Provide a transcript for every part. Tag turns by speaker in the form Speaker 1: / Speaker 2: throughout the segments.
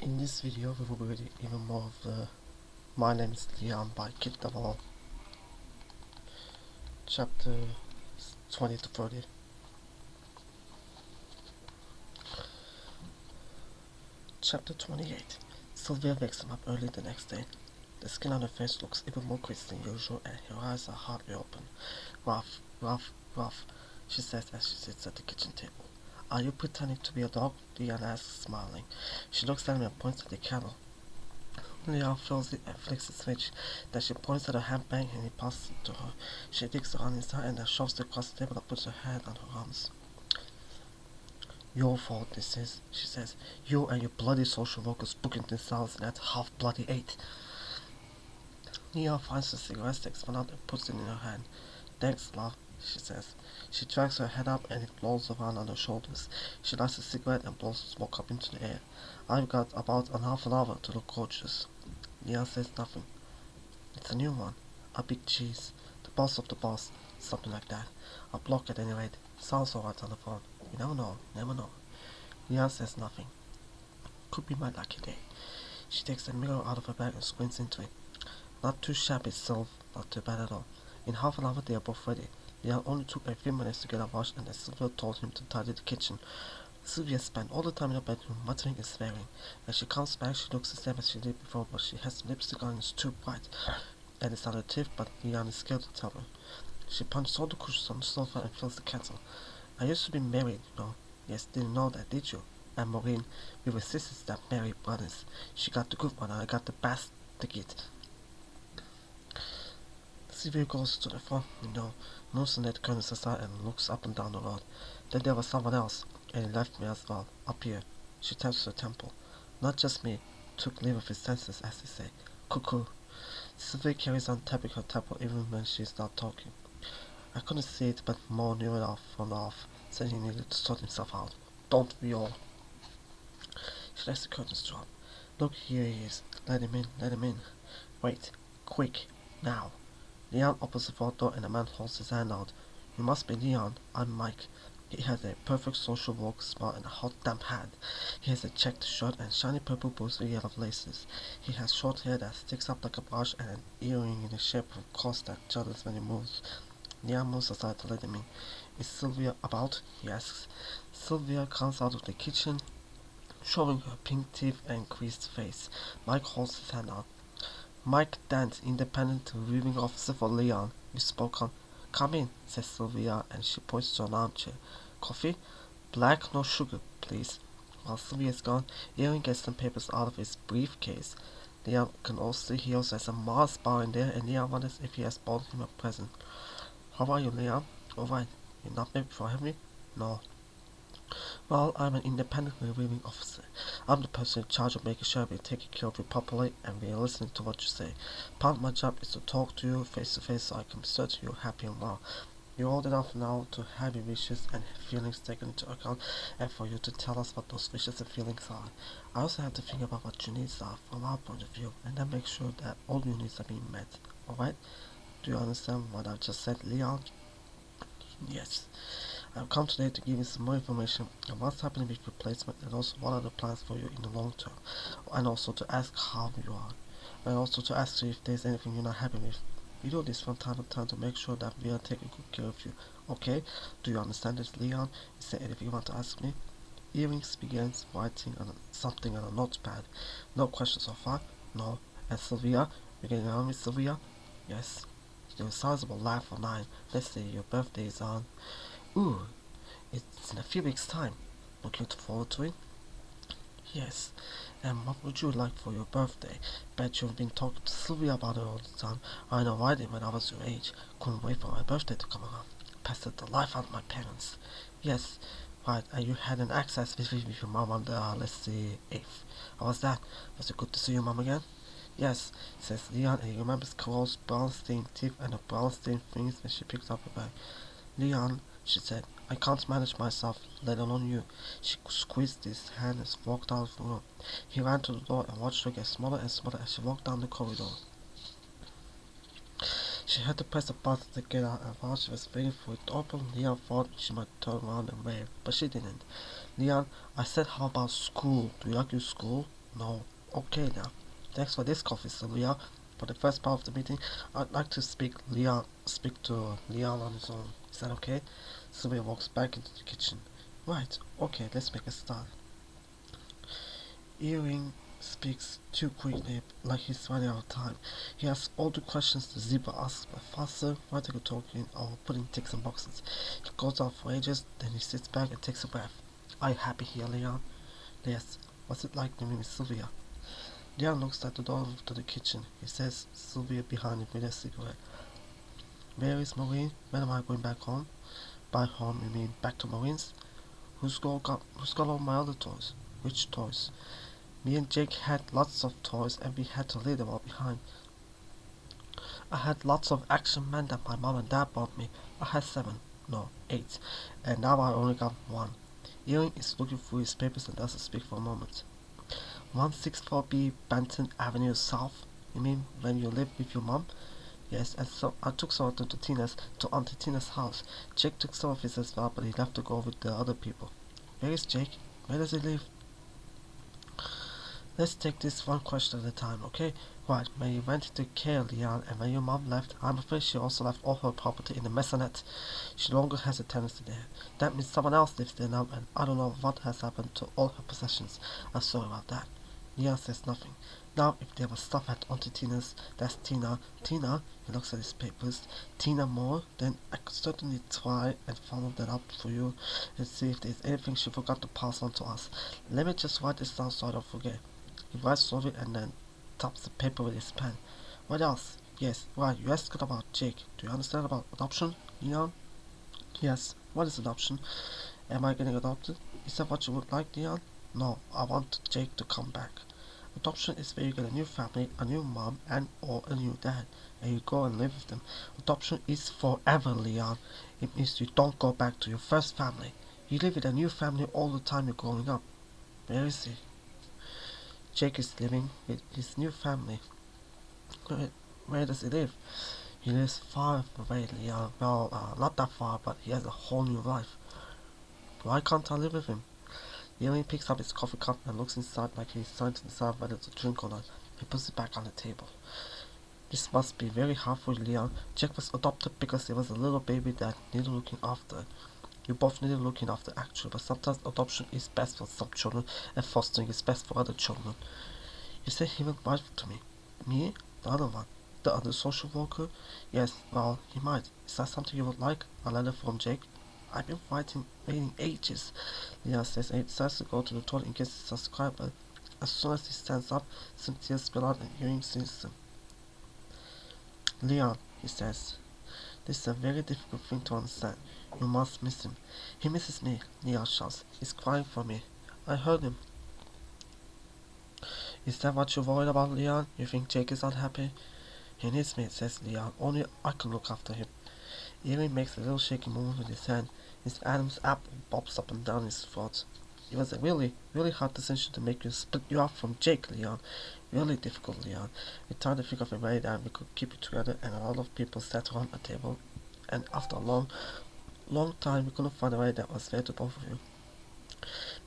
Speaker 1: In this video we will be reading even more of the My Name is Leon by p10 chapter 20 to 30. Chapter 28. Sylvia wakes him up early the next day. The skin on her face looks even more creased than usual and her eyes are hardly open. Ruff, she says as she sits at the kitchen table. Are you pretending to be a dog? Leon asks, smiling. She looks at him and points at the kettle. Leon feels it and flicks the switch. Then she points at her handbag and he passes it to her. She takes it on inside and then shoves it across the table and puts her hand on her arms. Your fault this is, she says. You and your bloody social workers booking themselves in that half-bloody 8. Leon finds the cigarette sticks one out and puts it in her hand. Thanks, love, she says. She drags her head up and it blows around on her shoulders. She lights a cigarette and blows the smoke up into the air. I've got about half an hour to look gorgeous. Leon says nothing. It's a new one. A big cheese. The boss of the boss. Something like that. A block at any rate. Sounds alright on the phone. You never know, never know. Leon says nothing. Could be my lucky day. She takes a mirror out of her bag and squints into it. Not too shabby, Sylv. Not too bad at all. In half an hour they are both ready. Leon only took a few minutes to get a wash and then Sylvia told him to tidy the kitchen. Sylvia spent all the time in her bedroom muttering and swearing. When she comes back she looks the same as she did before, but she has lipstick on and it's too bright. And it's not her teeth, but Leon is scared to tell her. She punches all the cushions on the sofa and fills the kettle. I used to be married, you know. Yes, didn't know that, did you? And Maureen, we were sisters that married brothers. She got the good one and I got the bastard kid. Sylvia goes to the front window, moves the net curtains aside and looks up and down the road. Then there was someone else, and he left me as well, up here. She taps her temple. Not just me, took leave of his senses, as they say. Cuckoo. Sylvia carries on tapping her temple even when she's not talking. I couldn't see it, but Mo knew it from off, said he needed to sort himself out. Don't we all? She lets the curtains drop. Look, here he is. Let him in, let him in. Wait. Quick. Now. Leon opens the front door and the man holds his hand out. You must be Leon. I'm Mike. He has a perfect social work smile and a hot damp hat. He has a checked shirt and shiny purple boots with yellow laces. He has short hair that sticks up like a brush and an earring in the shape of a cross that judders when he moves. Leon moves aside to let him in. Is Sylvia about? He asks. Sylvia comes out of the kitchen, showing her pink teeth and creased face. Mike holds his hand out. Mike Dent, independent reviewing officer for Leon. We spoke on. Come in, says Sylvia, and she points to an armchair. Coffee? Black, no sugar, please. While Sylvia is gone, Aaron gets some papers out of his briefcase. Leon can also see he also has a Mars bar in there, and Leon wonders if he has bought him a present. How are you, Leon? Alright. You're not maybe for me? No. Well, I'm an independent reviewing officer. I'm the person in charge of making sure we're taking care of you properly and we're listening to what you say. Part of my job is to talk to you face to face so I can be certain you're happy and well. You're old enough now to have your wishes and feelings taken into account and for you to tell us what those wishes and feelings are. I also have to think about what your needs are from our point of view and then make sure that all your needs are being met. Alright? Do you understand what I just said, Leon? Yes. I've come today to give you some more information on what's happening with replacement and also what are the plans for you in the long term. And also to ask how you are. And also to ask you if there's anything you're not happy with. We do this from time to time to make sure that we are taking good care of you. Okay? Do you understand this, Leon? Is there anything you want to ask me? Earrings begins writing on something on a notepad. No questions so far? No. And Sylvia? You're getting on with Sylvia? Yes. You're a sizable laugh for 9. Let's say your birthday is on. Ooh, it's in a few weeks' time. Looking forward to it? Yes. And what would you like for your birthday? Bet you've been talking to Sylvia about it all the time. I know I did when I was your age. Couldn't wait for my birthday to come around. Pestered the life out of my parents. Yes. Right, and you had an access visit with your mom on the, let's see, 8th. How was that? Was it good to see your mom again? Yes, says Leon, and he remembers Carol's brown stained teeth and the brown stained fingers when she picked up her bag. Leon, she said, I can't manage myself, let alone you. She squeezed his hand and walked out of the room. He ran to the door and watched her get smaller and smaller as she walked down the corridor. She had to press a button to get out, and while she was waiting for it to open, Leon thought she might turn around and wave, but she didn't. Leon, I said how about school? Do you like your school? No. Okay now. Thanks for this coffee, Sylvia. For the first part of the meeting, I'd like to speak to Leon on his own. Is that okay? Sylvia walks back into the kitchen. Right, okay, let's make a start. Ewing speaks too quickly, like he's running out of time. He asks all the questions the zebra asks, but faster, writing or talking, or putting ticks in boxes. He goes on for ages, then he sits back and takes a breath. Are you happy here, Leon? Yes. What's it like living with Sylvia? Leon looks at the door to the kitchen. He says, Sylvia behind him with a cigarette. Where is Maureen? When am I going back home? By home, you mean back to Maureen's? Who's got all my other toys? Which toys? Me and Jake had lots of toys and we had to leave them all behind. I had lots of Action Men that my mom and dad bought me. I had 7, no, 8, and now I only got 1. Ewing is looking through his papers and doesn't speak for a moment. 164B Benton Avenue South? You mean when you lived with your mom? Yes, and so I took some to Auntie Tina's house. Jake took some of his as well, but he left to go with the other people. Where is Jake? Where does he live? Let's take this one question at a time, okay? Right, when you went into care, Leon, and when your mom left, I'm afraid she also left all her property in the maisonette. She no longer has a tenancy there. That means someone else lives there now, and I don't know what has happened to all her possessions. I'm sorry about that. Leon says nothing. Now, if there was stuff at Auntie Tina's, that's Tina. Tina, he looks at his papers. Tina Moore, then I could certainly try and follow that up for you and see if there's anything she forgot to pass on to us. Let me just write this down so I don't forget. He writes over it and then taps the paper with his pen. What else? Yes, right, you asked about Jake. Do you understand about adoption, Leon? Yes. What is adoption? Am I getting adopted? Is that what you would like, Leon? No, I want Jake to come back. Adoption is where you get a new family, a new mom, and or a new dad, and you go and live with them. Adoption is forever, Leon. It means you don't go back to your first family. You live with a new family all the time you're growing up. Where is he? Jake is living with his new family. Where does he live? He lives far away, Leon. Well, not that far, but he has a whole new life. Why can't I live with him? Ewing picks up his coffee cup and looks inside like he's trying to decide whether to drink or not. He puts it back on the table. This must be very hard for Leon. Jack was adopted because he was a little baby that needed looking after. You both needed looking after actually, but sometimes adoption is best for some children and fostering is best for other children. You said he would write to me. Me? The other one. The other social worker? Yes, well, he might. Is that something you would like? A letter from Jake? I've been waiting ages. Leon says and he decides to go to the toilet and gets his subscriber. As soon as he stands up, some tears spill out and Ewing sees them. Leon, he says, this is a very difficult thing to understand. You must miss him. He misses me, Leon shouts. He's crying for me. I heard him. Is that what you're worried about, Leon? You think Jake is unhappy? He needs me, says Leon. Only I can look after him. Ewing makes a little shaky movement with his hand. His Adam's apple bobs up and down his throat. It was a really, really hard decision to make you split you off from Jake, Leon. Really difficult, Leon. We tried to think of a way that we could keep it together, and a lot of people sat around a table. And after a long, long time, we couldn't find a way that was fair to both of you.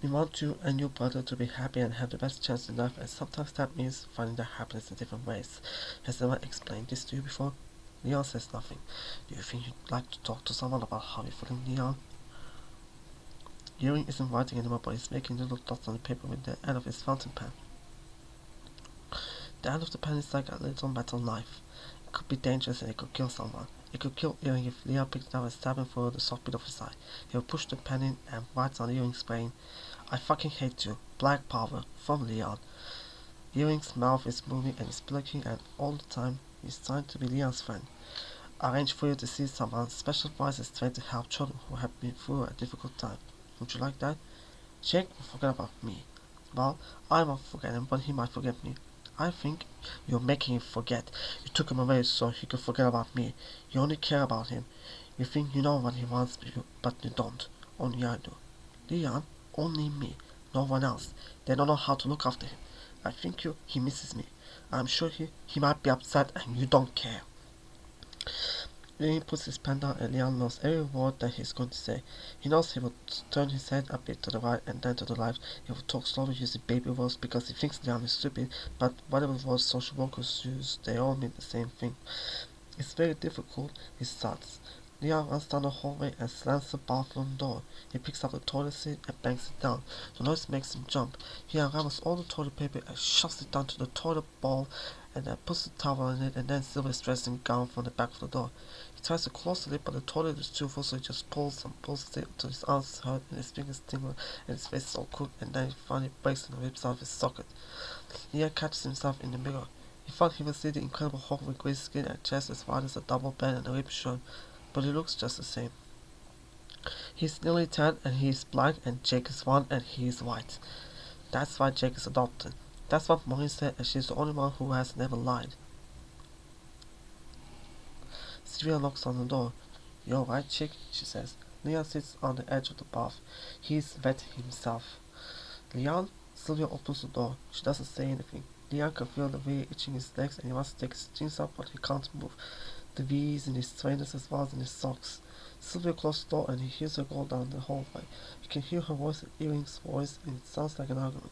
Speaker 1: We want you and your brother to be happy and have the best chance in life, and sometimes that means finding that happiness in different ways. Has anyone explained this to you before? Leon says nothing. Do you think you'd like to talk to someone about how you're feeling, Leon? Ewing isn't writing anymore, but he's making little dots on the paper with the end of his fountain pen. The end of the pen is like a little metal knife. It could be dangerous and it could kill someone. It could kill Ewing if Leon picked it up and stabbed him through the soft bit of his eye. He will push the pen in and writes on Ewing's brain, I fucking hate you. Black power. From Leon. Ewing's mouth is moving and is blinking, and all the time he's trying to be Leon's friend. Arrange for you to see someone. Special advice is trained to help children who have been through a difficult time. Would you like that? Jake will forget about me. Well, I won't forget him, but he might forget me. I think you're making him forget. You took him away so he could forget about me. You only care about him. You think you know what he wants, but you don't. Only I do. Leon, only me. No one else. They don't know how to look after him. I think he misses me. I'm sure he might be upset and you don't care. Then he puts his pen down and Leon knows every word that he's going to say. He knows he will turn his head a bit to the right and then to the left. He will talk slowly using baby words because he thinks Leon is stupid, but whatever words social workers use, they all mean the same thing. It's very difficult, he starts. Leon runs down the hallway and slams the bathroom door. He picks up the toilet seat and bangs it down. The noise makes him jump. He unravels all the toilet paper and shoves it down to the toilet bowl and then puts the towel in it and then Sylvia's dressing gown from the back of the door. He tries to close the lid but the toilet is too full so he just pulls and pulls it until his arms hurt and his fingers tingle and his face is all cooked and then he finally breaks and rips out of his socket. Leon catches himself in the mirror. He thought he would see the Incredible Hulk with grey skin and chest as wide as a double bed and a ripped shirt, but he looks just the same. He's nearly 10 and he's black and Jake is 1 and he's white. That's why Jake is adopted. That's what Maureen said and she's the only one who has never lied. Sylvia knocks on the door. "You alright, chick?" she says. Leon sits on the edge of the bath. He's wet himself. "Leon?" Sylvia opens the door. She doesn't say anything. Leon can feel the V itching his legs and he wants to take his jeans up but he can't move. The V's in his trainers as well as in his socks. Sylvia closes the door and he hears her go down the hallway. He can hear her voice and Ewing's voice and it sounds like an argument.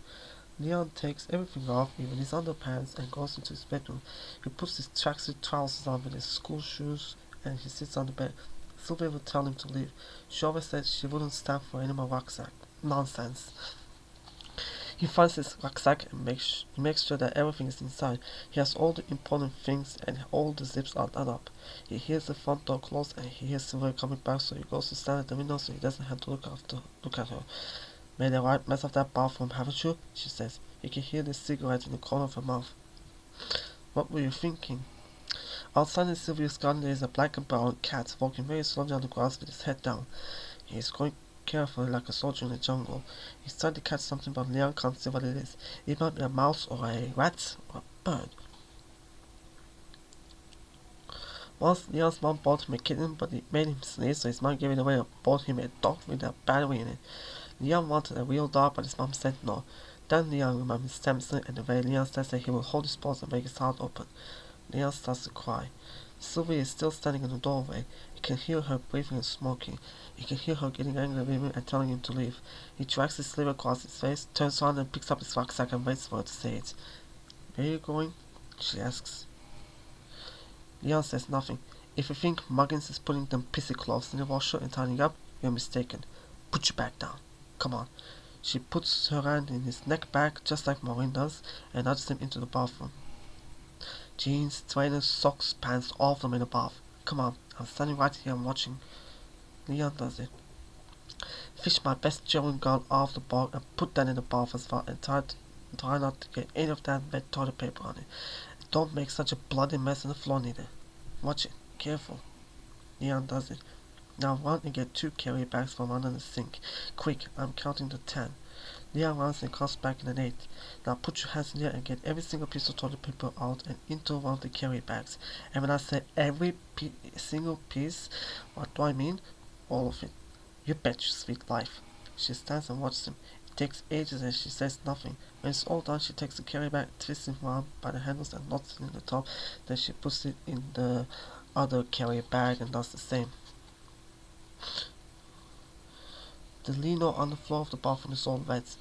Speaker 1: Leon takes everything off, even his underpants, and goes into his bedroom. He puts his tracksuit trousers on with his school shoes and he sits on the bed. Sylvia will tell him to leave. She always said she wouldn't stand for any more rucksack nonsense. He finds his rucksack and makes sure that everything is inside. He has all the important things and all the zips are done up. He hears the front door close and he hears Sylvia coming back so he goes to stand at the window so he doesn't have to look at her. "Made a right mess of that bathroom, haven't you?" she says. He can hear the cigarette in the corner of her mouth. "What were you thinking?" Outside in Sylvia's garden there is a black and brown cat walking very slowly on the grass with his head down. He is going carefully like a soldier in the jungle. He's trying to catch something but Leon can't see what it is. It might be a mouse or a rat or a bird. Once Leon's mom bought him a kitten but it made him sneeze so his mom gave it away and bought him a dog with a battery in it. Leon wanted a real dog but his mom said no. Then Leon remembers Samson and the way Leon says that he will hold his paws and make his heart open. Leon starts to cry. Sylvia is still standing in the doorway. He can hear her breathing and smoking. He can hear her getting angry with him and telling him to leave. He drags his sleeve across his face, turns around and picks up his rucksack and waits for her to say it. "Where are you going?" she asks. Leon says nothing. "If you think Muggins is putting them pissy clothes in the washer and tying up, you're mistaken. Put your bag down. Come on." She puts her hand in his neck bag just like Maureen does and nudges him into the bathroom. Jeans, trainers, socks, pants, all of them in the bath. "Come on, I'm standing right here and watching." Leon does it. "Fish my best chewing gum off the bar and put that in the bath as well and try not to get any of that wet toilet paper on it. Don't make such a bloody mess on the floor neither. Watch it. Careful." Leon does it. "Now run and get 2 carry bags from under the sink. Quick, I'm counting to 10. Leon runs and comes back in an 8. "Now put your hands in there and get every single piece of toilet paper out and into one of the carry bags. And when I say every single piece, what do I mean? All of it. You bet your sweet life." She stands and watches him. It takes ages and she says nothing. When it's all done, she takes the carry bag, twists it around by the handles and knots it in the top. Then she puts it in the other carry bag and does the same. The lino on the floor of the bathroom is all wet.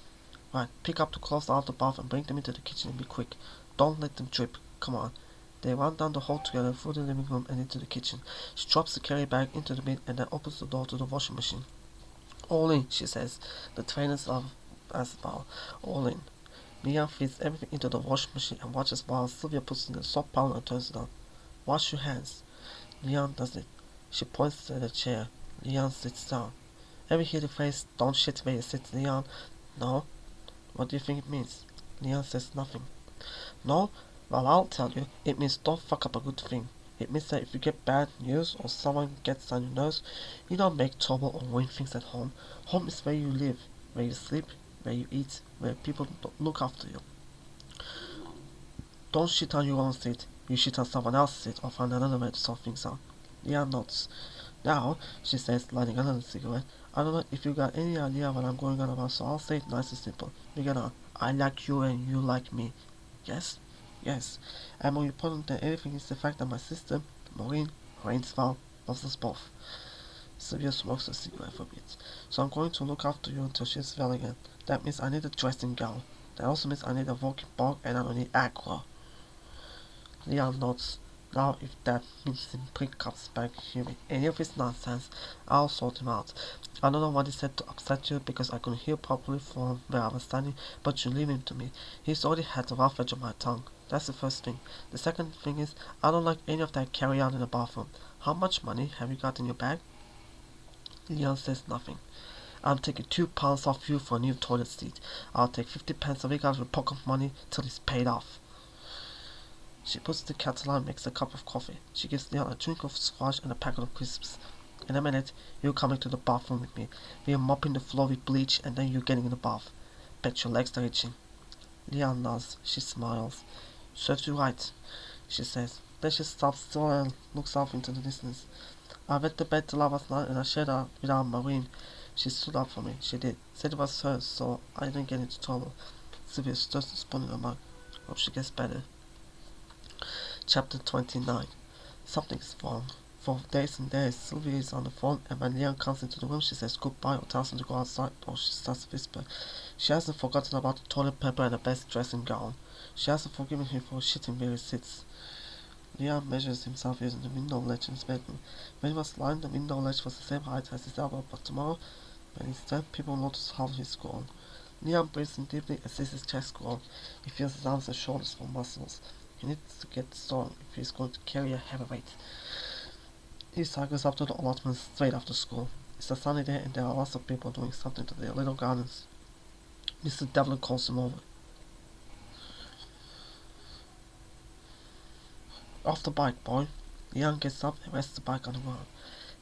Speaker 1: "Right, pick up the clothes out of the bath and bring them into the kitchen and be quick. Don't let them drip. Come on." They run down the hall together through the living room and into the kitchen. She drops the carry bag into the bin and then opens the door to the washing machine. "All in," she says. The trainers are as well. All in. Leon feeds everything into the washing machine and watches while Sylvia puts in the soap powder and turns it on. "Wash your hands." Leon does it. She points to the chair. Leon sits down. "Ever hear the phrase, 'Don't shit where you sit,' Leon?" "No." "What do you think it means?" Leon says nothing. "No? Well, I'll tell you. It means don't fuck up a good thing. It means that if you get bad news or someone gets on your nerves, you don't make trouble or ruin things at home. Home is where you live, where you sleep, where you eat, where people look after you. Don't shit on your own seat. You shit on someone else's seat or find another way to sort things out." Leon nods. "Now," she says, lighting another cigarette, "I don't know if you got any idea what I'm going on about, so I'll say it nice and simple. We get on. I like you and you like me. Yes? Yes. And more important than anything is the fact that my sister, Maureen, reigns well, loves us both. Sylvia smokes a cigarette for a bit. So I'm going to look after you until she's well again. That means I need a dressing gown. That also means I need a walking bag and I don't need aqua. Leon nods. Now if that means him Pink comes back here with any of his nonsense, I'll sort him out. I don't know what he said to upset you because I couldn't hear properly from where I was standing, but you leave him to me. He's already had the rough edge of my tongue. That's the first thing. The second thing is, I don't like any of that carry on in the bathroom. How much money have you got in your bag? Leon says nothing. I'm taking £2 off you for a new toilet seat. I'll take 50p a week out of your pocket money till it's paid off. She puts the kettle on and makes a cup of coffee. She gives Leon a drink of squash and a packet of crisps. In a minute, you're coming to the bathroom with me. We're mopping the floor with bleach and then you're getting in the bath. Bet your legs are itching. Leon nods. She smiles. Serves you right, she says. Then she stops still and looks off into the distance. I went to bed till last night and I shared her with our Marine. She stood up for me. She did. Said it was hers, so I didn't get into trouble. Sylvia stirs the spoon in her mouth. Hope she gets better. Chapter 29. Something's wrong. For days and days, Sylvia is on the phone, and when Leon comes into the room, she says goodbye or tells him to go outside, or she starts to whisper. She hasn't forgotten about the toilet paper and the best dressing gown. She hasn't forgiven him for shitting where he sits. Leon measures himself using the window ledge in his bedroom. When he was lying, the window ledge was the same height as his elbow, but tomorrow, when he's dead, people notice how he's grown. Leon breathes in deeply and sees his chest grow. He feels his arms and shoulders full muscles. He needs to get strong if he's going to carry a heavy weight. He cycles up to the allotment straight after school. It's a sunny day and there are lots of people doing something to their little gardens. Mr. Devlin calls him over. Off the bike, boy. Leon gets up and rests the bike on the ground.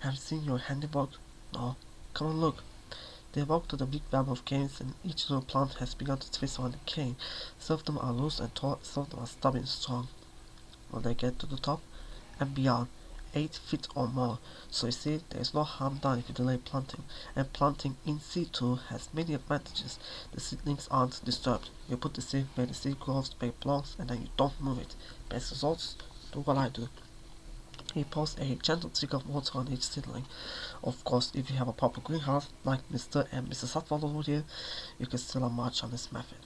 Speaker 1: Have you seen your handiwork? No. Come and look. They walk to the big web of canes and each little plant has begun to twist around the cane. Some of them are loose and tall, some of them are stubby and strong. When they get to the top and beyond, 8 feet or more. So you see, there is no harm done if you delay planting. And planting in situ has many advantages. The seedlings aren't disturbed. You put the seed where the seed grows, where it belongs, and then you don't move it. Best results? Do what I do. He pours a gentle trickle of water on each seedling. Of course, if you have a proper greenhouse, like Mr. and Mrs. Sutwell over here, you can still march on this method.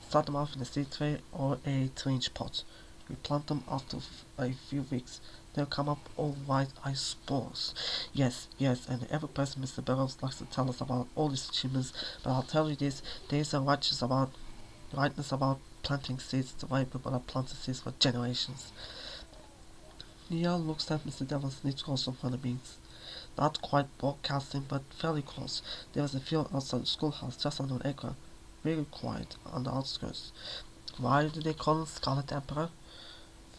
Speaker 1: Start them off in a seed tray or a 3-inch pot. We plant them after a few weeks. They'll come up all white ice spores. Yes, and every person Mr. Burroughs likes to tell us about all his achievements, but I'll tell you this, there is a rightness about planting seeds the way people have planted seeds for generations. Leon looks at Mr. Devlin's neat rows of honey beans. Not quite broadcasting, but fairly close. There was a field outside the schoolhouse, just under an acre. Very quiet, on the outskirts. Why do they call him Scarlet Emperor?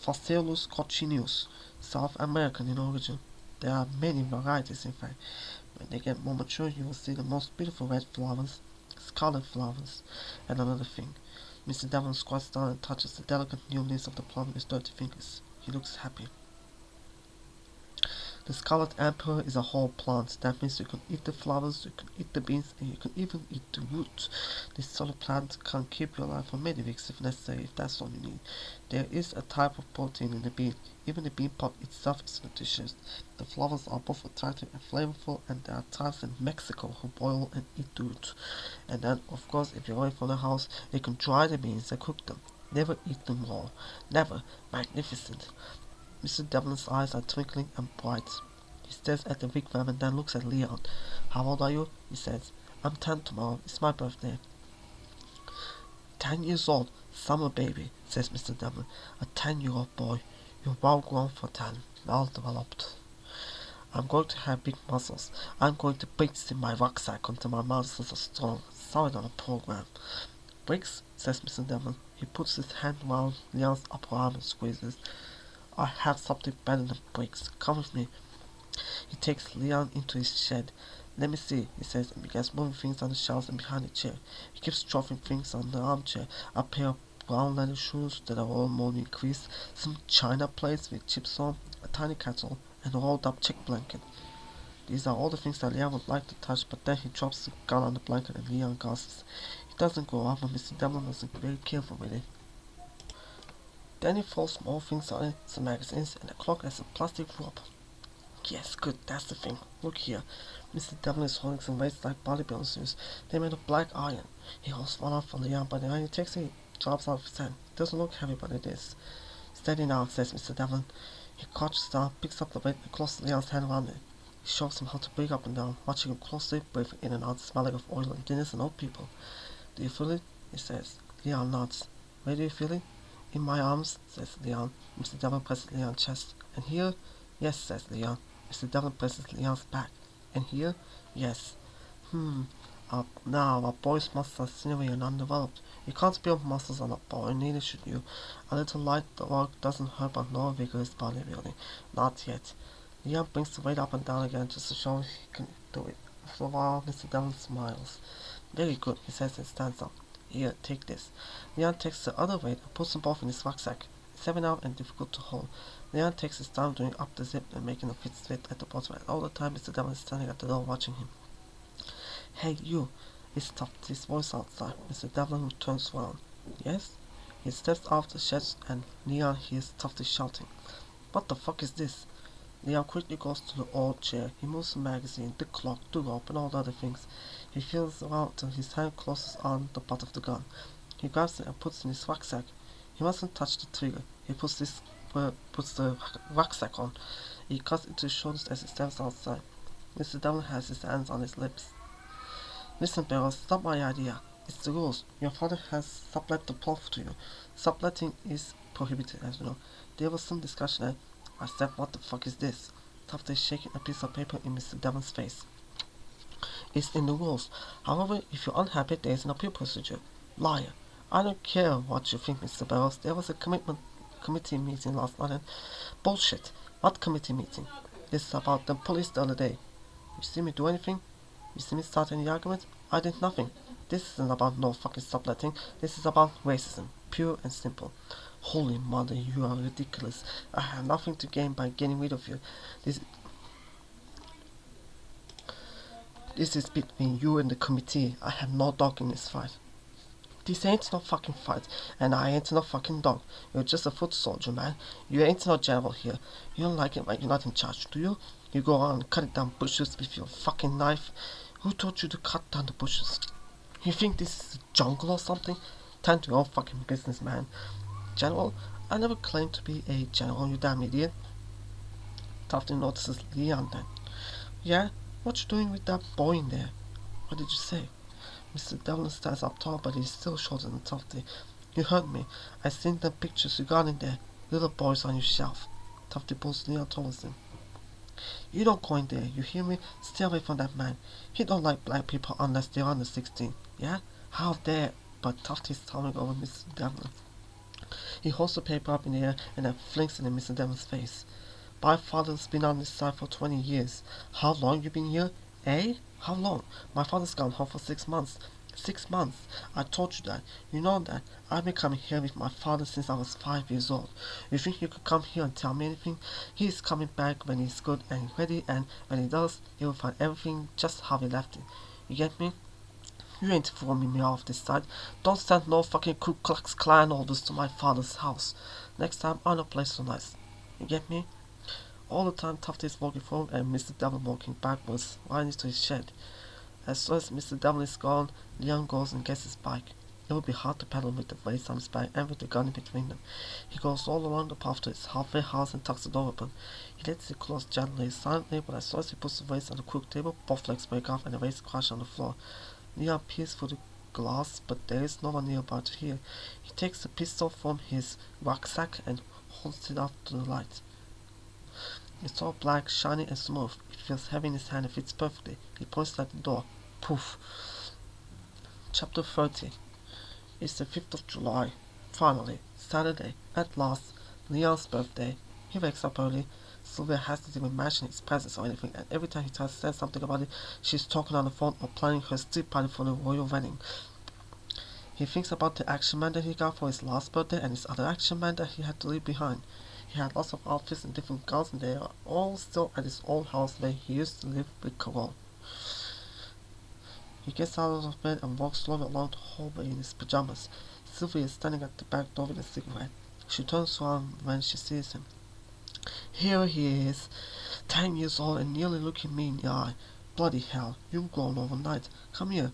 Speaker 1: Phaseolus coccineus, South American in origin. There are many varieties, in fact. When they get more mature, you will see the most beautiful red flowers, scarlet flowers. And another thing, Mr. Devlin squats down and touches the delicate new leaves of the plant with his dirty fingers. He looks happy. The Scarlet Emperor is a whole plant. That means you can eat the flowers, you can eat the beans, and you can even eat the root. This sort of plant can keep you alive for many weeks if necessary, if that's all you need. There is a type of protein in the bean. Even the bean pod itself is nutritious. The flowers are both attractive and flavorful, and there are tribes in Mexico who boil and eat the root. And then, of course, if you're away from the house, you can dry the beans and cook them. Never eat them raw. Never. Magnificent. Mr. Devlin's eyes are twinkling and bright. He stares at the wigwam and then looks at Leon. How old are you? He says. I'm 10 tomorrow. It's my birthday. 10 years old. Summer baby, says Mr. Devlin. A 10-year-old boy. You're well grown for 10. Well developed. I'm going to have big muscles. I'm going to bricks in my rucksack until my muscles are strong. Solid on a program. Bricks, says Mr. Devlin. He puts his hand around Leon's upper arm and squeezes. I have something better than bricks. Come with me. He takes Leon into his shed. Let me see, he says, and begins moving things on the shelves and behind the chair. He keeps dropping things on the armchair. A pair of brown leather shoes that are all molded in crease, some china plates with chips on, a tiny kettle, and a rolled up check blanket. These are all the things that Leon would like to touch, but then he drops the gun on the blanket and Leon gasps. He doesn't go off, but Mr. Devlin was very careful with it. Then he folds small things on it, some magazines, and a clock as a plastic rope. Yes, good, that's the thing. Look here. Mr. Devlin is holding some weights like bodybuilding suits. They're made of black iron. He holds one up from the arm, but the iron he takes it, drops out of his hand. It doesn't look heavy, but it is. Steady now, says Mr. Devlin. He crouches down, picks up the weight, and closes Leon's hand around it. He shows him how to breathe up and down, watching him closely, breathing in and out, smelling of oil and thinness and old people. Do you feel it? He says. Leon nods. Where do you feel it? In my arms, says Leon. Mr. Devlin presses Leon's chest. And here? Yes, says Leon. Mr. Devlin presses Leon's back. And here? Yes. Now, a boy's muscles are sinewy and undeveloped. You can't build muscles on a boy, neither should you. A little light work doesn't hurt, but no vigorous bodybuilding. Not yet. Leon brings the weight up and down again just to show he can do it. After a while, Mr. Devlin smiles. Very good, he says and stands up. Here, take this. Leon takes the other weight and puts them both in his rucksack. It's heavy now and difficult to hold. Leon takes his time doing up the zip and making a fit at the bottom, and all the time Mr. Devlin is standing at the door watching him. Hey, you! It's Tufty's voice outside. Mr. Devlin turns round. Yes? He steps out of the shed and Leon hears Tufty shouting. What the fuck is this? Leon quickly goes to the old chair. He moves the magazine, the clock, the rope, and all the other things. He feels around till his hand closes on the butt of the gun. He grabs it and puts it in his rucksack. He mustn't touch the trigger. He puts the rucksack on. He cuts it to his shoulders as he steps outside. Mr. Devlin has his hands on his lips. Listen, Barrows, it's not my idea. It's the rules. Your father has sublet the plot to you. Subletting is prohibited, as you know. There was some discussion and I said, what the fuck is this? Tufty is shaking a piece of paper in Mr. Devlin's face. It's in the rules. However, if you're unhappy, there is an appeal procedure. Liar. I don't care what you think, Mr. Barrows. There was a committee meeting last night and... Bullshit. What committee meeting? This is about the police the other day. You see me do anything? You see me start any argument? I did nothing. This isn't about no fucking subletting. This is about racism. Pure and simple. Holy mother, you are ridiculous. I have nothing to gain by getting rid of you. This is between you and the committee. I have no dog in this fight. This ain't no fucking fight, and I ain't no fucking dog. You're just a foot soldier, man. You ain't no general here. You don't like it when you're not in charge, do you? You go around and cut down bushes with your fucking knife. Who taught you to cut down the bushes? You think this is a jungle or something? Tend to your own fucking business, man. General, I never claimed to be a general, you damn idiot. Tufty notices Leon then. Yeah? What you doing with that boy in there? What did you say? Mr. Devlin stands up tall, but he's still shorter than Tufty. You heard me. I seen the pictures you got in there. Little boys on your shelf. Tufty pulls Leon towards him. You don't go in there, you hear me? Stay away from that man. He don't like black people unless they're under 16. Yeah? How dare? But Tufty's towering over Mr. Devlin. He holds the paper up in the air and then flings it in Mr. Devlin's face. My father's been on this side for 20 years. How long you been here? Eh? How long? My father's gone home for 6 months. 6 months. I told you that. You know that. I've been coming here with my father since I was 5 years old. You think you could come here and tell me anything? He's coming back when he's good and ready, and when he does, he will find everything just how he left it. You get me? You ain't fooling me off this side. Don't send no fucking Ku Klux Klan orders to my father's house. Next time, I'll not play so nice. You get me? All the time, Tufty is walking forward and Mr. Devlin walking backwards, right into his shed. As soon as Mr. Devlin is gone, Leon goes and gets his bike. It would be hard to pedal with the weights on his back and with the gun in between them. He goes all along the path to his halfway house and tucks the door open. He lets it close gently, silently, but as soon as he puts the weights on the crook table, both legs break off and the weights crash on the floor. Leon peers through the glass, but there is no one nearby to hear. He takes the pistol from his rucksack and holds it up to the light. It's all black, shiny and smooth. It feels heavy in his hand and fits perfectly. He points at the door. Poof. Chapter 30. It's the 5th of July. Finally, Saturday. At last, Leon's birthday. He wakes up early. Sylvia hasn't even mentioned his presence or anything, and every time he tries to say something about it, she's talking on the phone or planning her steep party for the royal wedding. He thinks about the action man that he got for his last birthday and his other action man that he had to leave behind. He had lots of outfits and different guns, and they are all still at his old house where he used to live with Carol. He gets out of bed and walks slowly along the hallway in his pajamas. Sylvia is standing at the back door with a cigarette. She turns around when she sees him. Here he is. 10 years old and nearly looking me in the eye. Bloody hell, you've grown overnight. Come here.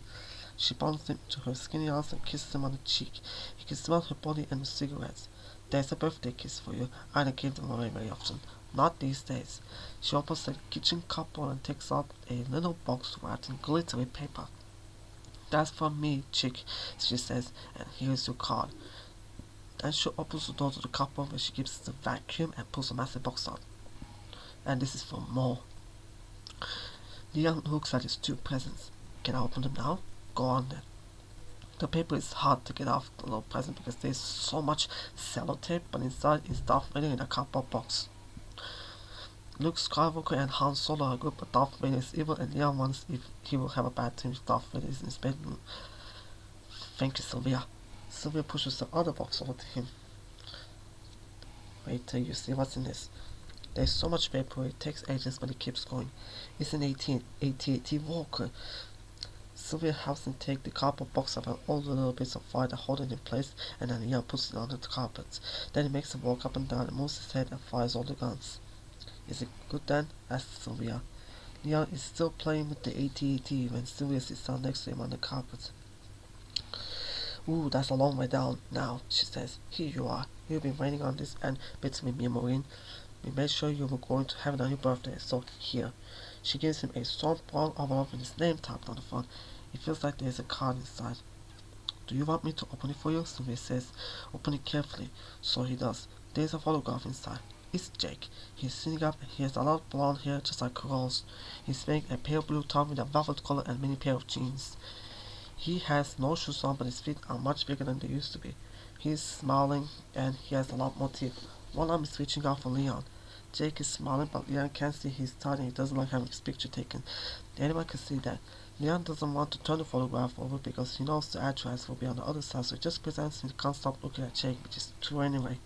Speaker 1: She bounced him to her skinny arms and kissed him on the cheek. He could smell her body and the cigarettes. There's a birthday kiss for you. I don't give them away very often. Not these days. She opens the kitchen cupboard and takes out a little box wrapped in glittery paper. That's from me, chick, she says, and here's your card. Then she opens the door to the cupboard where she keeps the vacuum and pulls a massive box out. And this is for more. Leon looks at his two presents. Can I open them now? Go on then. The paper is hard to get off the little present because there's so much sellotape, but inside is Darth Vader in a cardboard box. Luke Skywalker and Han Solo are good, but Darth Vader is evil, and Leon wonders if he will have a bad time if Darth Vader is in his bedroom. Thank you, Sylvia. Sylvia pushes the other box over to him. Wait till you see what's in this. There's so much paper, it takes ages, but it keeps going. It's an AT-AT Walker. Sylvia helps him take the cardboard box up and all the little bits of wire that hold it in place, and then Leon puts it onto the carpet. Then he makes him walk up and down and moves his head and fires all the guns. Is it good then? Asks Sylvia. Leon is still playing with the AT-AT when Sylvia sits down next to him on the carpet. Ooh, that's a long way down now, she says. Here you are. You've been waiting on this and between me and Maureen. We made sure you were going to have it on your birthday, so here. She gives him a soft brown envelope with his name tapped on the front. It feels like there's a card inside. Do you want me to open it for you? Sylvia says. Open it carefully. So he does. There's a photograph inside. It's Jake. He's sitting up and he has a lot of blonde hair just like Carol's. He's wearing a pale blue top with a velvet collar and mini pair of jeans. He has no shoes on, but his feet are much bigger than they used to be. He's smiling and he has a lot more teeth. One arm is reaching out for Leon. Jake is smiling, but Leon can't see he's tired and he doesn't like having his picture taken. Anyone can see that. Leon doesn't want to turn the photograph over because he knows the address will be on the other side, so he just pretends he can't stop looking at Jake, which is true anyway.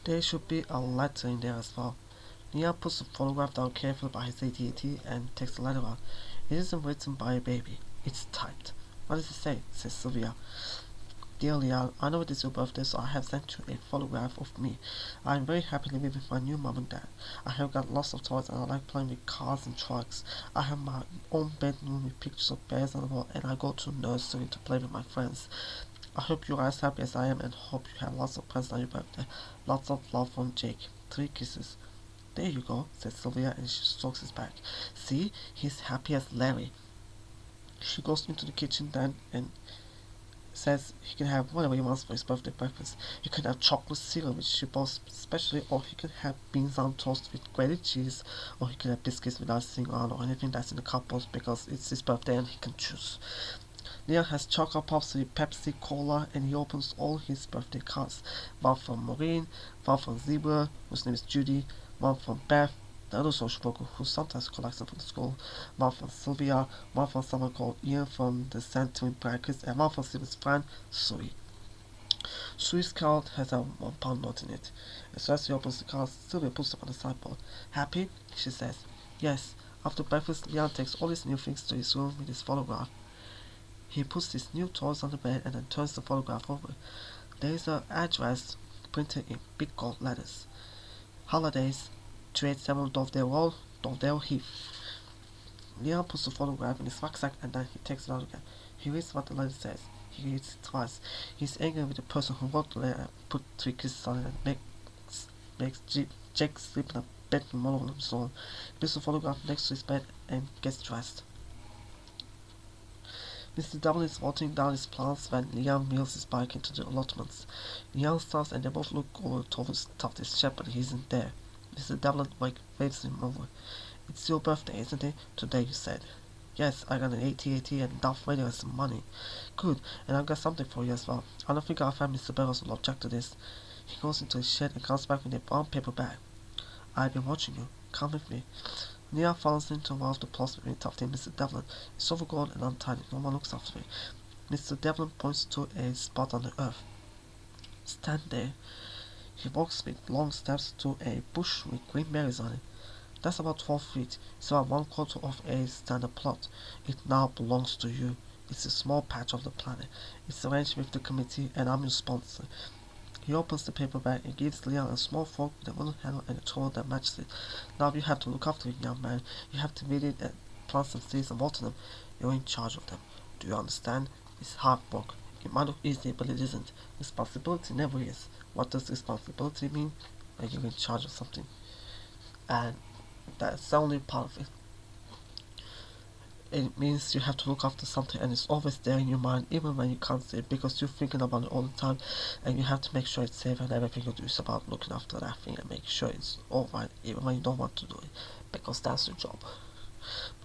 Speaker 1: There should be a letter in there as well. Leon puts the photograph down carefully by his AT-AT and takes the letter out. It isn't written by a baby. It's typed. What does it say? Says Sylvia. Dear Leon, I know it is your birthday, so I have sent you a photograph of me. I am very happy living with my new mom and dad. I have got lots of toys and I like playing with cars and trucks. I have my own bedroom with pictures of bears on the wall, and I go to nursery to play with my friends. I hope you are as happy as I am and hope you have lots of presents on your birthday. Lots of love from Jake. 3 kisses. There you go, says Sylvia, and she strokes his back. See, he's happy as Larry. She goes into the kitchen then and says he can have whatever he wants for his birthday breakfast. He can have chocolate cereal, which she boasts especially, or he can have beans on toast with grated cheese, or he can have biscuits with icing on, or anything that's in the cupboard because it's his birthday and he can choose. Leon has chocolate pops with Pepsi, Cola, and he opens all his birthday cards. One from Maureen, one from Zebra, whose name is Judy, one from Beth, the other social worker who sometimes collects them from the school, one from Sylvia, one from someone called Ian from the St. Twin Brackets, and one from Sylvia's friend, Sui. Sui's card has a £1 note in it. As soon as she opens the card, Sylvia puts them on the sideboard. Happy? She says. Yes. After breakfast, Leon takes all his new things to his room with his photograph. He puts his new toys on the bed and then turns the photograph over. There is an address printed in big gold letters. Holidays, 287 Dovedale Road, Dovedale Heath. Leon puts the photograph in his rucksack and then he takes it out again. He reads what the letter says. He reads it twice. He's angry with the person who wrote the letter and put 3 kisses on it and makes Jake sleep in a bedroom all over his own. He puts the photograph next to his bed and gets dressed. Mr. Devlin is watering down his plants when Leon wheels his bike into the allotments. Leon stops and they both look over towards Tufty's shed, but he isn't there. Mr. Devlin waves him over. It's your birthday, isn't it? Today, you said. Yes, I got an AT-AT and Darth Vader and some money. Good, and I've got something for you as well. I don't think our family Mr. Barrows will object to this. He goes into his shed and comes back with a brown paper bag. I've been watching you. Come with me. Leon falls into one of the plots between Tufty and Mr. Devlin. It's overgrown and untidy. No one looks after it. Mr. Devlin points to a spot on the earth. Stand there. He walks with long steps to a bush with green berries on it. That's about 12 feet. It's about 1/4 of a standard plot. It now belongs to you. It's a small patch of the planet. It's arranged with the committee and I'm your sponsor. He opens the paper bag and gives Leon a small fork with a wooden handle and a tool that matches it. Now you have to look after it, young man. You have to weed it and plant some seeds and water them. You're in charge of them. Do you understand? It's hard work. It might look easy, but it isn't. Responsibility never is. What does responsibility mean? When you're in charge of something. And that's the only part of it. It means you have to look after something and it's always there in your mind even when you can't see it because you're thinking about it all the time and you have to make sure it's safe and everything you do is about looking after that thing and make sure it's alright even when you don't want to do it because that's your job.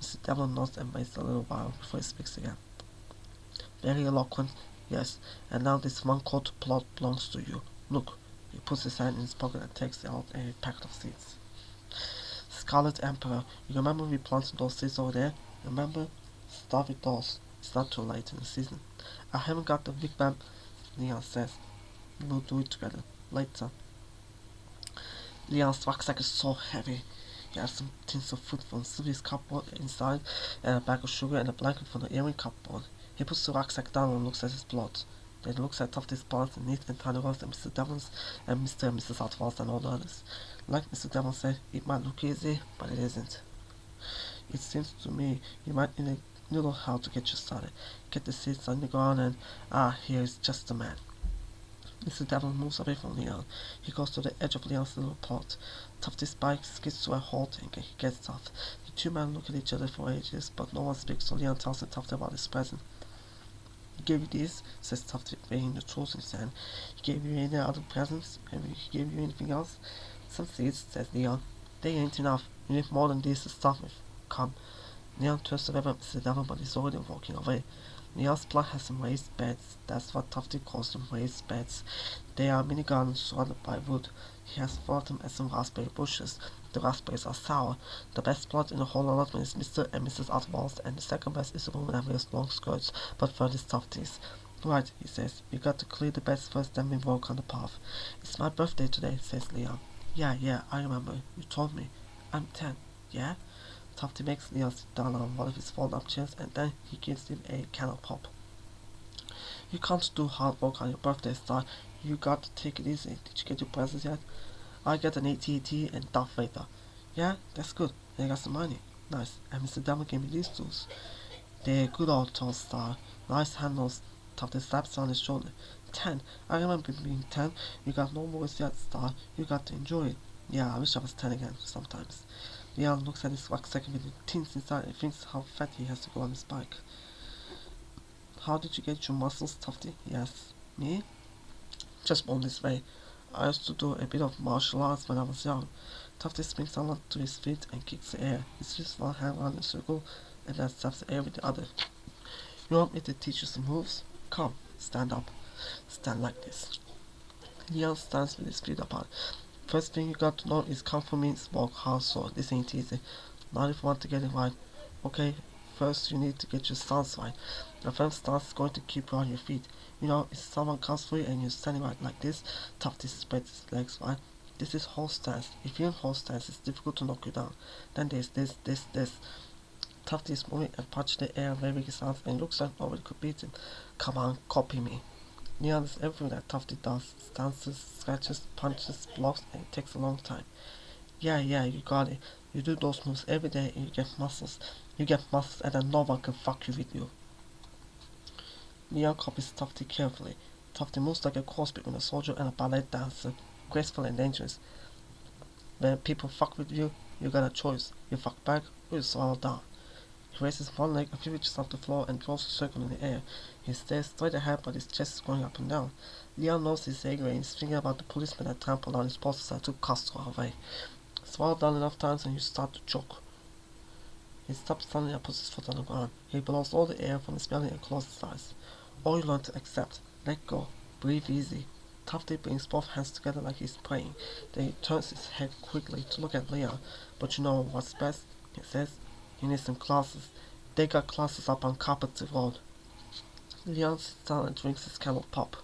Speaker 1: Mr. Devil nods and waits a little while before he speaks again. Very eloquent, yes, and now this one quart plot belongs to you. Look, he puts his hand in his pocket and takes out a packet of seeds. Scarlet Emperor, you remember we planted those seeds over there? Remember? Start with those. It's not too late in the season. I haven't got the big bam, Leon says. We'll do it together. Later. Leon's rucksack is so heavy. He has some tins of food from Sylvie's cupboard inside, and a bag of sugar and a blanket from the earring cupboard. He puts the rucksack down and looks at his plot. Then he looks at Tufty's plants and neat and tiny ones and Mr. Devlin's and Mr. and Mrs. Outwell's and all the others. Like Mr. Devlin said, it might look easy, but it isn't. It seems to me you might need a little help to get you started. Get the seeds on the ground and, here is just the man. Mr. Devlin moves away from Leon. He goes to the edge of Leon's little plot. Tufty's bike skids to a halt and he gets off. The two men look at each other for ages, but no one speaks, so Leon tells Tufty about his present. He gave you this, says Tufty, weighing the tools in his hand. He gave you any other presents? Have he gave you anything else? Some seeds, says Leon. They ain't enough. You need more than this to start with. Come. Leon turns away from Mr. Devlin, but he's already walking away. Leon's plant has some raised beds. That's what Tufty calls them, raised beds. They are mini gardens surrounded by wood. He has followed them as some raspberry bushes. The raspberries are sour. The best plot in the whole allotment is Mr. and Mrs. Outwell's, and the second best is a woman that wears long skirts, but third is Tufty's. Right, he says. We got to clear the beds first, then we walk on the path. It's my birthday today, says Leon. Yeah, I remember. You told me. I'm 10. Yeah? Tufty makes Leon sit down on one of his fold-up chairs and then he gives him a can of pop. You can't do hard work on your birthday, Star. You got to take it easy. Did you get your presents yet? I get an AT&T and Darth Vader. Yeah, that's good. And I got some money. Nice. And Mr. Devlin gave me these tools. They're good old tools, Star. Nice handles. Tufty slaps on his shoulder. 10. I remember being 10. You got no worries yet, Star. You got to enjoy it. Yeah, I wish I was 10 again, sometimes. Leon looks at his rucksack with the tins inside and thinks how fat he has to go on his bike. How did you get your muscles, Tufty? He asks. Me? Just born this way. I used to do a bit of martial arts when I was young. Tufty springs onto his feet and kicks the air. He swings one hand around in a circle and then stabs the air with the other. You want me to teach you some moves? Come, stand up. Stand like this. Leon stands with his feet apart. First thing you got to know is Kung Fu means walk hard, so this ain't easy. Not if you want to get it right. Okay, first you need to get your stance right. Your firm stance is going to keep you on your feet. You know, if someone comes for you and you're standing right like this, Tufty spreads his legs right. This is hold stance. If you're in hold stance, it's difficult to knock you down. Then there's this. Tufty is moving and punching the air waving his arms and looks like nobody could beat him. Come on, copy me. Leon does everything that Tufty does. Stances, scratches, punches, blocks, and it takes a long time. Yeah, you got it. You do those moves every day and you get muscles. You get muscles and then no one can fuck you with you. Leon copies Tufty carefully. Tufty moves like a cross between a soldier and a ballet dancer, graceful and dangerous. When people fuck with you, you got a choice. You fuck back or you swallow down. He raises one leg a few inches off the floor and draws a circle in the air. He stares straight ahead, but his chest is going up and down. Leon knows he's angry and is thinking about the policeman that trampled on his posters and took Castro away. Swallow down enough times and you start to choke. He stops suddenly and puts his foot on the ground. He blows all the air from his belly and closes his eyes. All you learn to accept. Let go. Breathe easy. Tufty brings both hands together like he's praying. Then he turns his head quickly to look at Leon. But you know what's best? He says. You need some glasses. They got glasses up on Carpenter Road. Leon sits down and drinks his can of pop.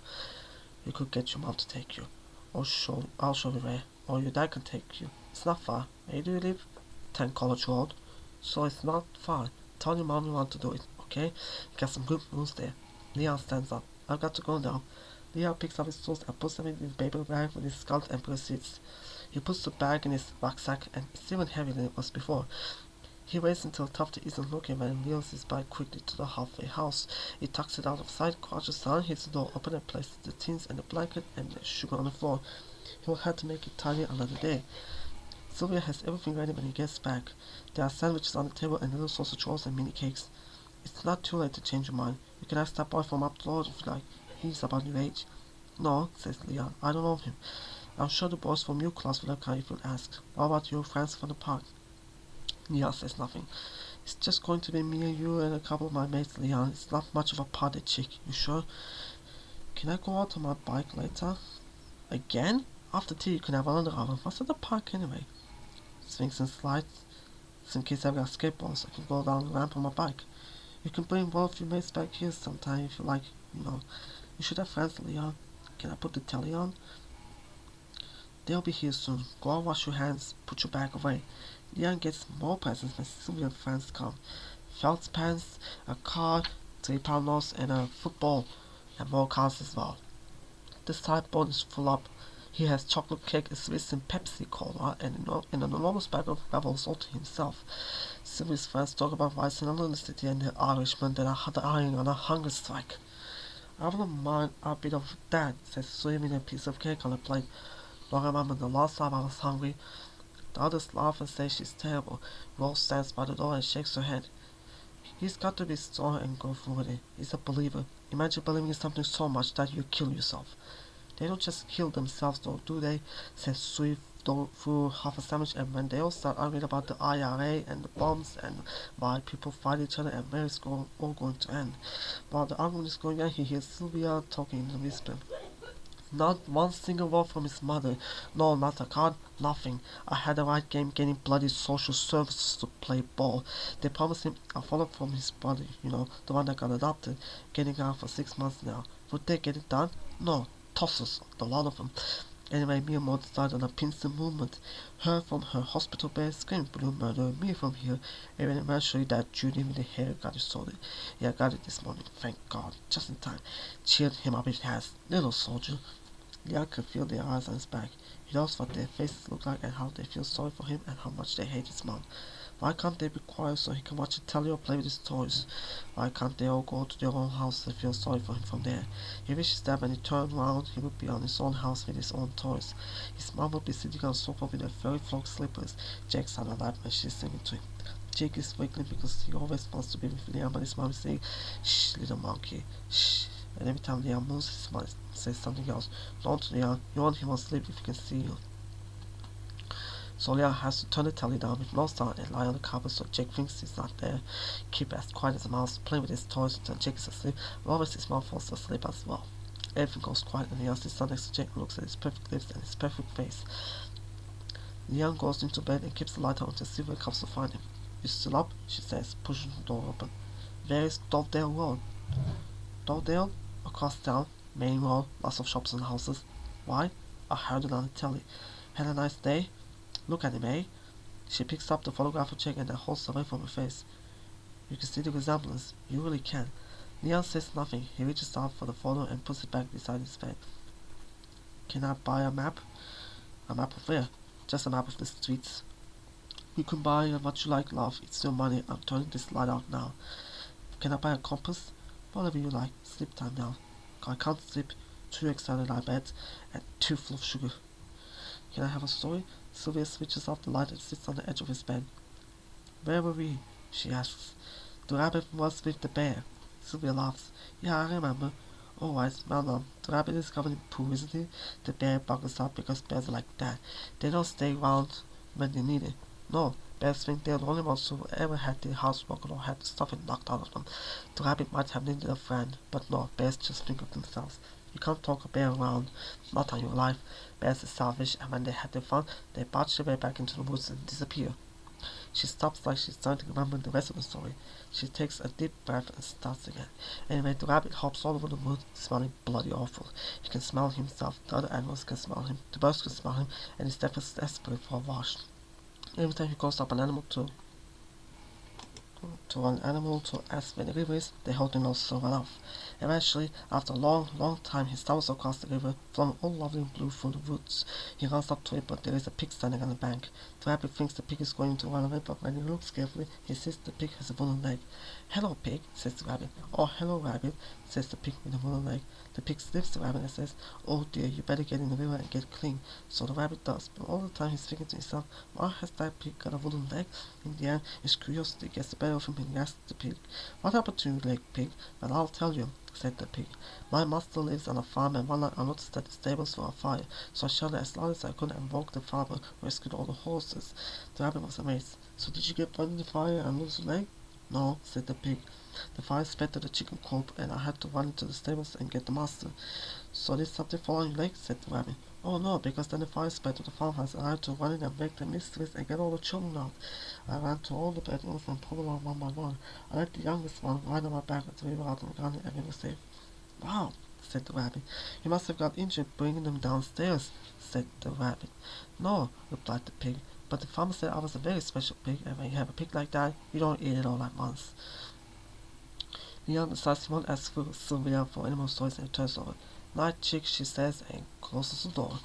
Speaker 1: You could get your mom to take you. I'll show you where. Or your dad can take you. It's not far. Where do you live? 10 College Road. So it's not far. Tell your mom you want to do it, okay? You got some good moves there. Leon stands up. I've got to go now. Leo picks up his tools and puts them in his paper bag with his skull and proceeds. He puts the bag in his rucksack and it's even heavier than it was before. He waits until Tufty isn't looking and wheels his bike quickly to the halfway house. He tucks it out of sight, crouches down, hits the door open and places the tins and the blanket and the sugar on the floor. He will have to make it tidy another day. Sylvia has everything ready when he gets back. There are sandwiches on the table and little sausage rolls and mini cakes. It's not too late to change your mind. You can ask that boy from up the road if you like. He's about your age. No, says Leon. I don't know him. I'm sure the boys from your class will come if you ask. How about your friends from the park? Leon says nothing. It's just going to be me and you and a couple of my mates, Leon. It's not much of a party, chick. You sure? Can I go out on my bike later? Again? After tea you can have another hour. What's at the park anyway? Swings and slides. Some kids have got skateboards. I can go down the ramp on my bike. You can bring one of your mates back here sometime if you like. You should have friends, Leon. Can I put the telly on? They'll be here soon. Go out, wash your hands. Put your bag away. Leon gets more presents when Sylvia and friends come. Felt pants, a car, 3-pound notes, and a football, and more cars as well. The sideboard is full up. He has chocolate cake, a Swiss and Pepsi Cola, and an enormous bag of rebels all to himself. Sylvia's friends talk about rice in London City and the Irishmen that are dying on a hunger strike. I wouldn't mind a bit of that, says Sylvia, a piece of cake on a plate. Don't remember the last time I was hungry. The others laugh and say she's terrible. Rose stands by the door and shakes her head. He's got to be strong and go through with it. He's a believer. Imagine believing in something so much that you kill yourself. They don't just kill themselves though, do they? Says Sui through half a sandwich, and when they all start arguing about the IRA and the bombs and why people fight each other and where it's all going to end. While the argument is going on, he hears Sylvia talking in a whisper. Not one single word from his mother. No, not a card, nothing. I had the right game getting bloody social services to play ball. They promised him a follow-up from his brother, the one that got adopted, getting out for 6 months now. Would they get it done? No. Tosses, the lot of them. Anyway, me and Maud started on a pincer movement. Her from her hospital bed screamed blue murder, me from here, and eventually that Judy with the hair got it sorted. Yeah, I got it this morning, thank God, just in time. Cheered him up if he has, little soldier. Leon could feel their eyes on his back. He knows what their faces look like and how they feel sorry for him and how much they hate his mom. Why can't they be quiet so he can watch the telly or play with his toys? Why can't they all go to their own house and feel sorry for him from there? He wishes that when he turned around he would be on his own house with his own toys. His mom would be sitting on the sofa with her fairy flock slippers. Jake's on her lap and she's singing to him. Jake is wiggling because he always wants to be with Liam, but his mom is saying, "Shh, little monkey, shh." And every time Liam moves, his mom says something else. Don't, Liam, you want him asleep if he can see you. So Leon has to turn the telly down with no sound and lie on the carpet so Jake thinks he's not there. Keep as quiet as a mouse, playing with his toys until Jake is asleep. Always his mom falls asleep as well. Everything goes quiet and Leon sits down next to Jake and looks at his perfect lips and his perfect face. Leon goes into bed and keeps the light on until Sylvia comes to find him. "You still up?" she says, pushing the door open. "Where is Dovedale Road?" "Dovedale? Across town, main road, lots of shops and houses." "Why?" "I heard it on the telly." "Had a nice day?" "Look at him, eh?" She picks up the photograph of Jake and then holds it away from her face. "You can see the resemblance. You really can." Leon says nothing. He reaches out for the photo and puts it back beside his bed. "Can I buy a map?" "A map of where?" "Just a map of the streets." "You can buy what you like, love. It's your money. I'm turning this light out now." "Can I buy a compass?" "Whatever you like. Sleep time now." "I can't sleep. Too excited, I bet. And too full of sugar." "Can I have a story?" Sylvia switches off the light and sits on the edge of his bed. "Where were we?" she asks. "The rabbit was with the bear." Sylvia laughs. "Yeah, I remember." "Oh, right, well done. The rabbit is covered in poo, isn't he?" The bear buckles up because bears are like that. They don't stay around when they need it. No, bears think they're the only ones who ever had their house broken or had the stuffing knocked out of them. The rabbit might have needed a friend, but no, bears just think of themselves. You can't talk a bear around, not on your life. Bears are selfish, and when they had their fun, they barge their way back into the woods and disappear. She stops like she's trying to remember the rest of the story. She takes a deep breath and starts again. Anyway, the rabbit hops all over the wood, smelling bloody awful. He can smell himself, the other animals can smell him, the birds can smell him, and he's definitely desperate for a wash. Every time he goes up an animal too. to an animal to ask where the river is, they hold him not so well off. Eventually, after a long, long time, he stumbles across the river, flowing all lovely and blue through the woods. He runs up to it, but there is a pig standing on the bank. The rabbit thinks the pig is going to run away, but when he looks carefully, he sees the pig has a wooden leg. "Hello, pig," says the rabbit. "Oh, hello, rabbit," says the pig with the wooden leg. The pig sniffs the rabbit and says, "Oh dear, you better get in the river and get clean." So the rabbit does, but all the time he's thinking to himself, "Why has that pig got a wooden leg?" In the end, his curiosity gets the better of him and he asks the pig, "What happened to your leg, pig?" "Well, I'll tell you," said the pig. "My master lives on a farm, and one night I noticed that the stables were on fire, so I shouted as loud as I could and woke the farmer, who rescued all the horses." The rabbit was amazed. "So did you get burned in the fire and lose your leg?" "No," said the pig. "The fire spread to the chicken coop, and I had to run into the stables and get the master." "So did something fall on your leg?" said the rabbit. "Oh no, because then the fire spread to the farmhouse, and I had to run in and wake the mistress and get all the children out. I ran to all the bedrooms and pulled them out one by one. I let the youngest one ride on my back until we were out in the garden and we were safe." "Wow," said the rabbit. "You must have got injured bringing them downstairs," said the rabbit. "No," replied the pig, "but the farmer said I was a very special pig, and when you have a pig like that, you don't eat it all at once." Leon decides he won't ask Sylvia for any more stories and returns over. "Night, chick," she says, and closes the door.